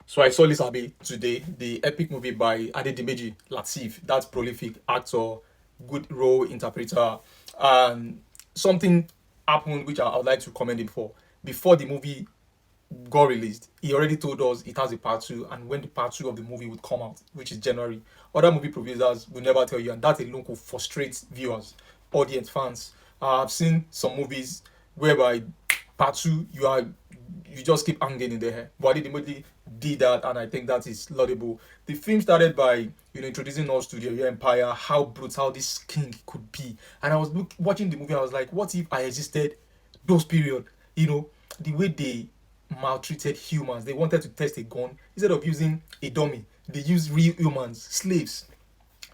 So I saw Lisabi today, the epic movie by Adedimeji, Lateef, that prolific actor, good role interpreter, and something happened which I would like to commend him for. Before the movie got released, he already told us it has a part two, and when the part two of the movie would come out, which is January. Other movie producers will never tell you, and that alone could frustrate viewers, audience, fans. I've seen some movies whereby part two you just keep hanging in the air. But I immediately did that, and I think that is laudable. The film started by introducing us to the Oyo Empire, how brutal this king could be, and I was watching the movie. I was like, what if I existed those period? The way they maltreated humans. They wanted to test a gun instead of using a dummy. They used real humans, slaves,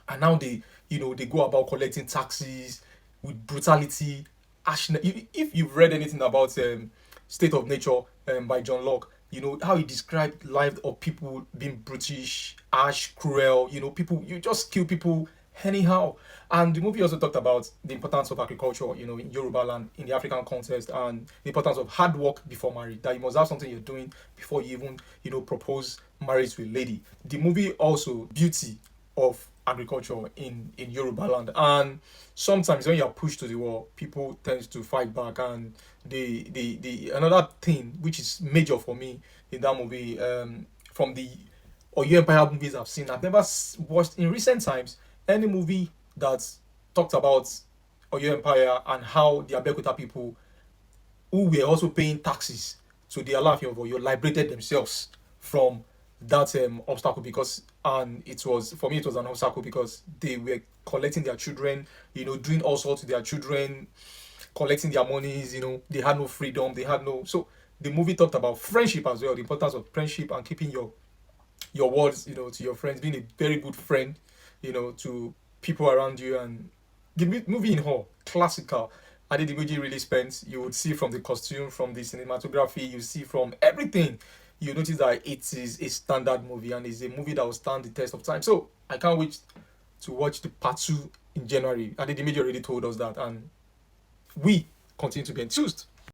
and now they go about collecting taxes with brutality. If you've read anything about State of Nature by John Locke, you know how he described life of people being brutish, harsh, cruel. People, you just kill people anyhow. And the movie also talked about the importance of agriculture, in Yoruba land, in the African context, and the importance of hard work before marriage. That you must have something you're doing before you even, propose marriage to a lady. The movie also beauty of agriculture in Yoruba land. And sometimes when you're pushed to the wall, people tend to fight back. And the another thing which is major for me in that movie, from the Oyo Empire movies I've seen, I've never watched in recent times any movie that talked about Oyo Empire and how the Abeokuta people who were also paying taxes to the Alaafin of Oyo liberated themselves from that obstacle. Because and it was, for me, it was an obstacle because they were collecting their children, doing all sorts to their children, collecting their monies. They had no freedom, they had no. So the movie talked about friendship as well, the importance of friendship and keeping your words, to your friends, being a very good friend, to people around you. And the movie in whole, classical. Adedimeji really spent, you would see from the costume, from the cinematography, you see from everything, you notice that it is a standard movie and it's a movie that will stand the test of time. So I can't wait to watch the part two in January. Adedimeji already told us that, and we continue to be enthused.